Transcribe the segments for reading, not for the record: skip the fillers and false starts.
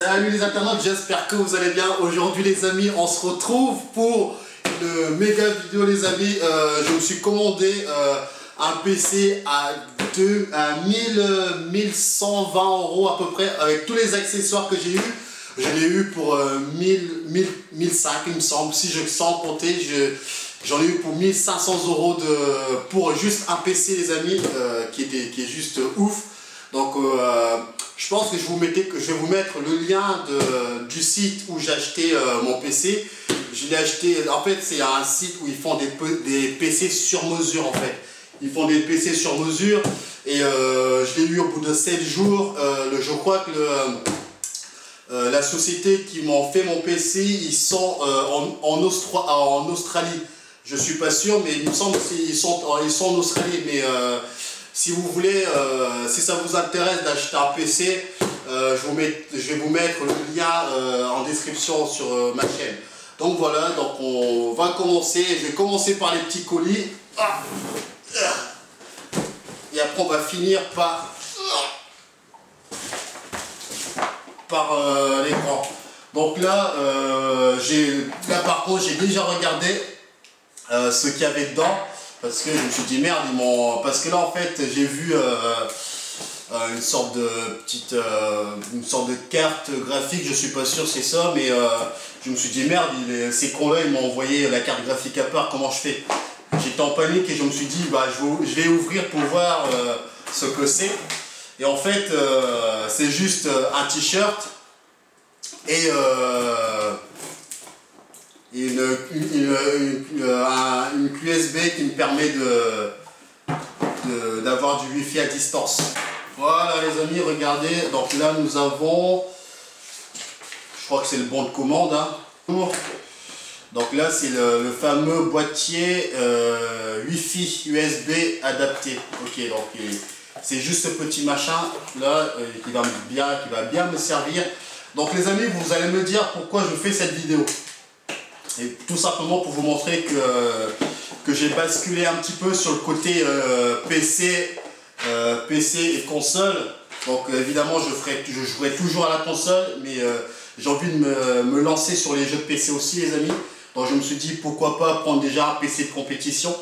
Salut les internautes, j'espère que vous allez bien. Aujourd'hui les amis, on se retrouve pour une méga vidéo les amis. Je me suis commandé un PC à 1120 € à peu près, avec tous les accessoires que j'ai eu. Je l'ai eu pour 1005 il me semble, si je sens compter, j'en ai eu pour 1500 € pour juste un PC les amis, qui est juste ouf. Donc je pense que je vais vous mettre le lien du site où j'ai acheté mon PC. Je l'ai acheté, en fait c'est un site où ils font des PC sur mesure en fait. Ils font des PC sur mesure et je l'ai eu au bout de 7 jours. Je crois que la société qui m'ont fait mon PC, ils sont en Australie. Je suis pas sûr, mais il me semble qu'ils sont en Australie. Mais si vous voulez, si ça vous intéresse d'acheter un PC, je vais vous mettre le lien en description sur ma chaîne. Donc voilà, donc on va commencer. Je vais commencer par les petits colis. Et après on va finir par l'écran. Donc là, par contre, j'ai déjà regardé ce qu'il y avait dedans. Parce que je me suis dit merde, parce que là en fait j'ai vu une sorte de carte graphique, je suis pas sûr c'est ça, mais je me suis dit merde, ces cons là ils m'ont envoyé la carte graphique à part, comment je fais? J'étais en panique et je me suis dit bah je vais ouvrir pour voir ce que c'est. Et en fait c'est juste un t-shirt et une clé USB qui me permet d'avoir du Wi-Fi à distance. Voilà les amis, regardez, donc là nous avons, je crois que c'est le bon de commande, hein. Donc là c'est le fameux boîtier Wi-Fi USB adapté. Ok, donc c'est juste ce petit machin là qui va bien me servir. Donc les amis, vous allez me dire pourquoi je fais cette vidéo. Et tout simplement pour vous montrer que j'ai basculé un petit peu sur le côté PC et console. Donc évidemment je jouerai toujours à la console, mais j'ai envie de me lancer sur les jeux de PC aussi les amis. Donc je me suis dit pourquoi pas prendre déjà un PC de compétition.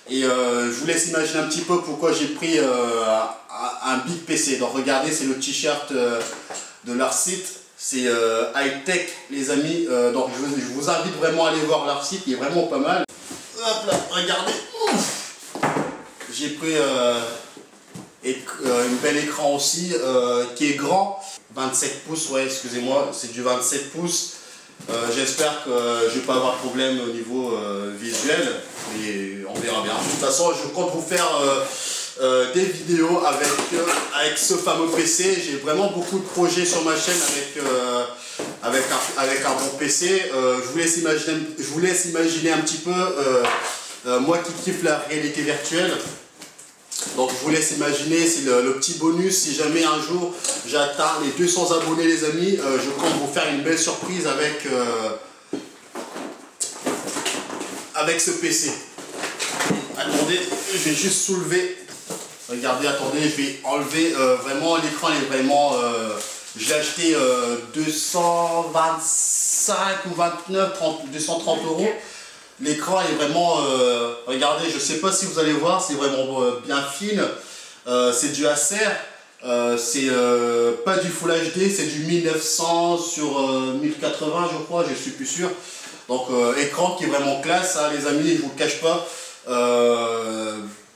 Et je vous laisse imaginer un petit peu pourquoi j'ai pris un big PC. Donc regardez, c'est le t-shirt de leur site. C'est high-tech les amis, donc je vous invite vraiment à aller voir leur site, il est vraiment pas mal. Hop là, regardez, j'ai pris une belle écran aussi, qui est grand, 27 pouces, ouais excusez-moi, c'est du 27 pouces. J'espère que je vais pas avoir de problème au niveau visuel, mais on verra bien. De toute façon, je compte vous faire des vidéos avec ce fameux PC. J'ai vraiment beaucoup de projets sur ma chaîne avec un bon PC. Je vous laisse imaginer un petit peu moi qui kiffe la réalité virtuelle. Donc je vous laisse imaginer, c'est le petit bonus. Si jamais un jour j'atteins les 200 abonnés les amis, je compte vous faire une belle surprise avec ce PC. Attendez, je vais juste soulever. Regardez, attendez, je vais enlever vraiment l'écran, est vraiment. Je l'ai acheté 225 ou 29, 230 €. L'écran est vraiment. Regardez, je ne sais pas si vous allez voir, c'est vraiment bien fine. C'est du Acer. C'est pas du Full HD, c'est du 1900 sur 1080, je crois, je suis plus sûr. Donc, écran qui est vraiment classe, hein, les amis, je vous le cache pas.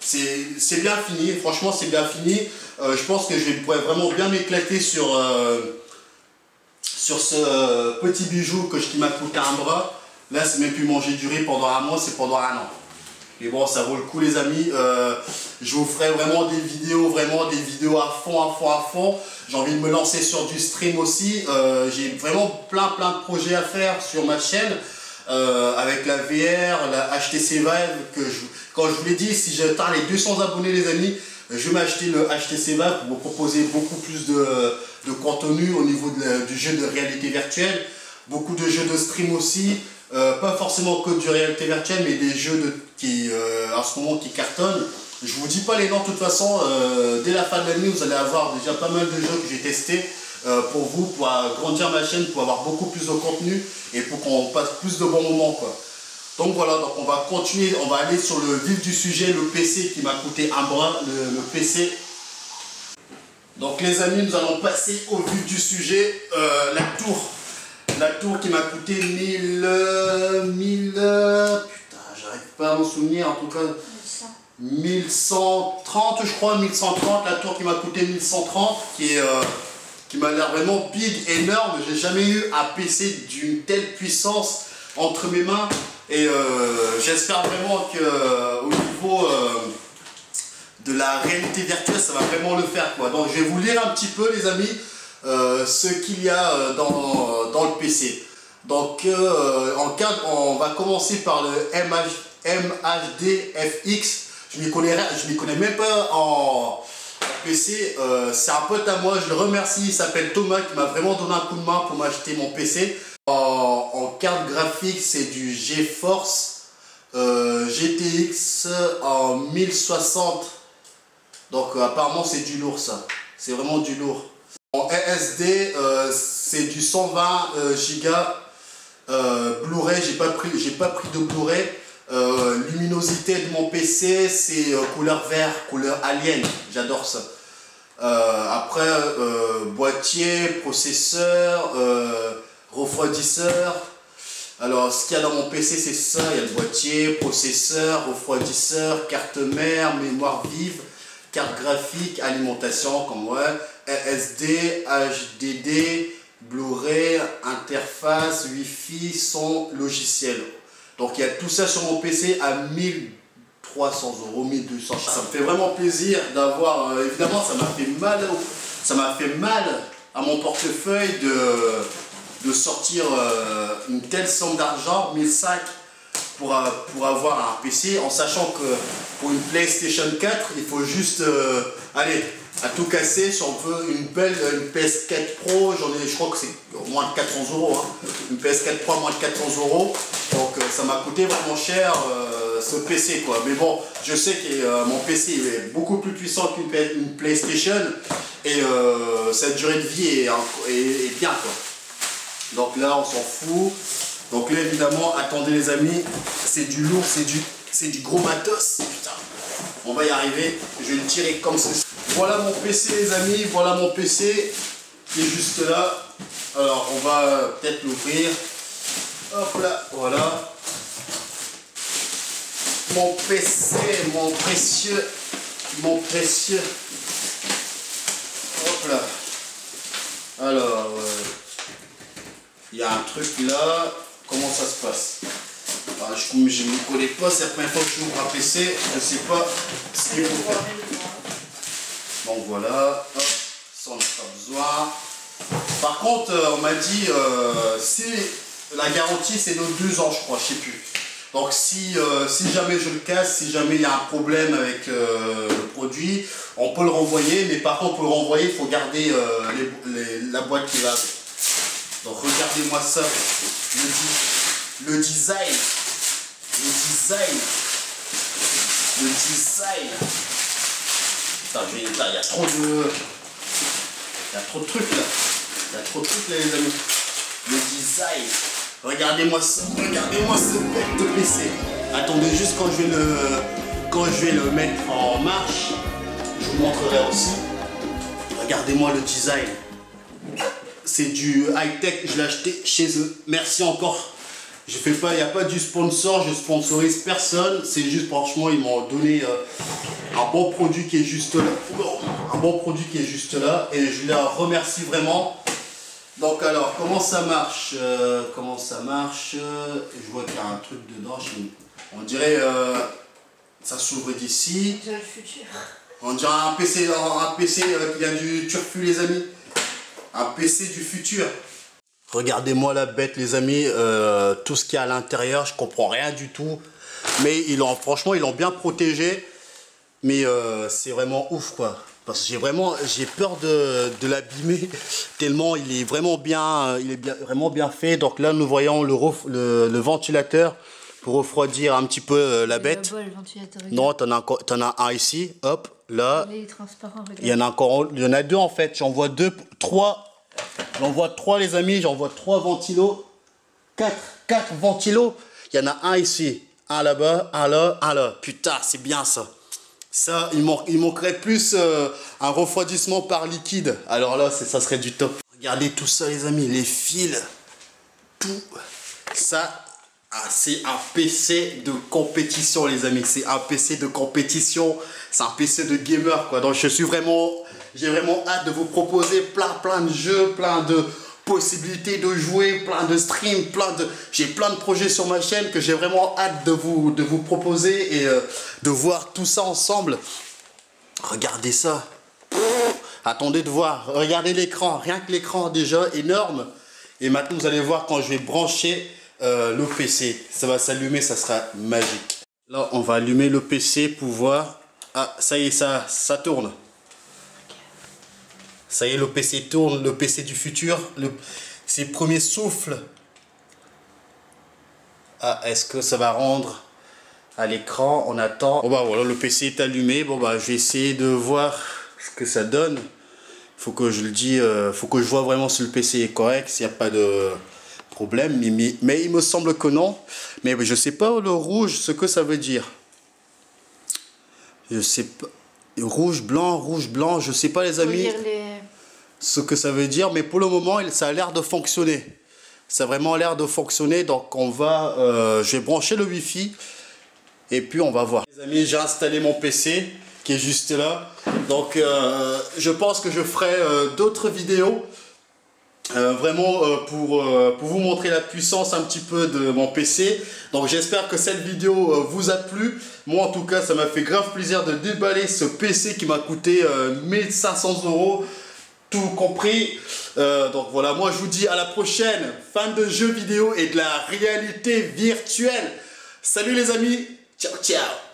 C'est bien fini, franchement c'est bien fini. Je pense que je pourrais vraiment bien m'éclater sur ce petit bijou qui m'a coûté un bras. Là c'est même plus manger du riz pendant un mois, c'est pendant un an. Mais bon, ça vaut le coup les amis. Je vous ferai vraiment des vidéos à fond. J'ai envie de me lancer sur du stream aussi. J'ai vraiment plein de projets à faire sur ma chaîne. Avec la VR, la HTC Vive, quand je vous l'ai dit, si j'atteins les 200 abonnés les amis, je vais m'acheter le HTC Vive pour vous proposer beaucoup plus de contenu au niveau du jeu de réalité virtuelle, beaucoup de jeux de stream aussi, pas forcément que du réalité virtuelle, mais des jeux qui en ce moment qui cartonnent. Je vous dis pas les noms de toute façon, dès la fin de l'année vous allez avoir déjà pas mal de jeux que j'ai testés. pour vous, pour agrandir ma chaîne, pour avoir beaucoup plus de contenu et pour qu'on passe plus de bons moments, quoi. Donc voilà, donc on va continuer, on va aller sur le vif du sujet, le PC qui m'a coûté un bras, le PC. Donc les amis, nous allons passer au vif du sujet, la tour qui m'a coûté 1000, putain, j'arrive pas à m'en souvenir, en tout cas 1130 je crois, 1130, la tour qui m'a coûté 1130, qui m'a l'air vraiment big, énorme. J'ai jamais eu un PC d'une telle puissance entre mes mains et j'espère vraiment que au niveau de la réalité virtuelle, ça va vraiment le faire, quoi. Donc je vais vous lire un petit peu les amis ce qu'il y a dans le PC. Donc on va commencer par le MHD-FX. Je m'y connais même pas en PC. C'est un pote à moi, je le remercie, il s'appelle Thomas, qui m'a vraiment donné un coup de main pour m'acheter mon PC. En carte graphique, c'est du GeForce GTX en 1060. Donc apparemment c'est du lourd, ça. C'est vraiment du lourd. En SSD, c'est du 120 Go Blu-ray. J'ai pas pris de Blu-ray. Luminosité de mon PC, c'est couleur vert, couleur alien, j'adore ça. Après, boîtier, processeur, refroidisseur. Alors ce qu'il y a dans mon PC, c'est ça, il y a le boîtier, processeur, refroidisseur, carte mère, mémoire vive, carte graphique, alimentation comme ouais, SSD, HDD, Blu-ray, interface, Wi-Fi, son, logiciel. Donc il y a tout ça sur mon PC à 1300 €, 1200 €. Ça me fait vraiment plaisir d'avoir, évidemment ça m'a fait mal à mon portefeuille de sortir une telle somme d'argent, 1005 pour avoir un PC, en sachant que pour une PlayStation 4, il faut juste, allez, à tout casser, si on veut une PS4 Pro, je crois que c'est moins de 400 €, hein. Une PS4 Pro à moins de 400 €, donc ça m'a coûté vraiment cher ce PC, quoi. Mais bon, je sais que mon PC il est beaucoup plus puissant qu'une PlayStation et sa durée de vie est bien, quoi. Donc là on s'en fout. Donc là évidemment, attendez les amis, c'est du lourd, c'est du gros matos. Putain, on va y arriver, je vais le tirer comme ceci. Voilà mon PC les amis, voilà mon PC qui est juste là. Alors on va peut-être l'ouvrir. Hop là, voilà. Mon PC, mon précieux. Hop là. Alors, il y a un truc là. Comment ça se passe? Alors, je ne me connais pas, c'est la première fois que je ouvre un PC, je ne sais pas ce qu'il faut faire. Donc voilà, hop, ça on n'a pas besoin. Par contre, on m'a dit, si la garantie c'est de 2 ans, je crois, je ne sais plus. Donc si jamais je le casse, si jamais il y a un problème avec le produit, on peut le renvoyer, mais par contre pour le renvoyer, il faut garder la boîte qui va avec. Donc regardez-moi ça, le design. Putain, il y a trop de trucs là. Il y a trop de trucs là les amis. Le design. Regardez-moi ça. Regardez-moi ce bête de PC. Attendez juste quand je vais le mettre en marche. Je vous montrerai aussi. Regardez-moi le design. C'est du high-tech. Je l'ai acheté chez eux. Merci encore. Je fais pas, il n'y a pas du sponsor, je sponsorise personne, c'est juste franchement ils m'ont donné un bon produit qui est juste là, et je les remercie vraiment. Donc alors comment ça marche, je vois qu'il y a un truc dedans, on dirait ça s'ouvre d'ici. On dirait le futur. On dirait un PC qui vient du Turfu les amis, un PC du futur. Regardez-moi la bête les amis, tout ce qu'il y a à l'intérieur, je comprends rien du tout. Mais franchement ils l'ont bien protégé. Mais c'est vraiment ouf quoi. Parce que j'ai peur de l'abîmer tellement il est vraiment bien, vraiment bien fait. Donc là nous voyons le ventilateur pour refroidir un petit peu la bête. Là-bas, le ventilateur, non, t'en as un ici, hop, là. Il est transparent, regarde. Il y en a 2 en fait, j'en vois 3. J'en vois 3 les amis, j'en vois 3 ventilos. 4 ventilos. Il y en a un ici, un là-bas, un là, un là. Putain, c'est bien ça. Ça, il manquerait plus un refroidissement par liquide. Alors là, ça serait du top. Regardez tout ça les amis, les fils. Tout ça, c'est un PC de compétition les amis. C'est un PC de compétition. C'est un PC de gamer quoi. Donc j'ai vraiment hâte de vous proposer plein de jeux, plein de possibilités de jouer, plein de streams, j'ai plein de projets sur ma chaîne que j'ai vraiment hâte de vous proposer et de voir tout ça ensemble. Regardez ça. Attendez de voir. Regardez l'écran. Rien que l'écran déjà énorme. Et maintenant vous allez voir quand je vais brancher le PC. Ça va s'allumer, ça sera magique. Là on va allumer le PC pour voir. Ah ça y est, ça tourne. Ça y est, le PC tourne, le PC du futur, ses premiers souffles. Ah, est-ce que ça va rendre à l'écran? On attend. Bon bah voilà, le PC est allumé. Bon bah je vais essayer de voir ce que ça donne. Faut que je le dise, faut que je vois vraiment si le PC est correct, s'il n'y a pas de problème. Mais il me semble que non. Mais je sais pas le rouge, ce que ça veut dire. Je sais pas. Rouge, blanc, je sais pas les amis ce que ça veut dire, mais pour le moment ça a l'air de fonctionner. Ça a vraiment l'air de fonctionner, donc on va, je vais brancher le Wi-Fi et puis on va voir. Les amis, j'ai installé mon PC qui est juste là, donc je pense que je ferai d'autres vidéos. Vraiment pour vous montrer la puissance un petit peu de mon PC. Donc j'espère que cette vidéo vous a plu. Moi en tout cas ça m'a fait grave plaisir de déballer ce PC qui m'a coûté 1500 €, tout compris. Donc voilà, moi je vous dis à la prochaine. Fan de jeux vidéo et de la réalité virtuelle. Salut les amis, ciao ciao.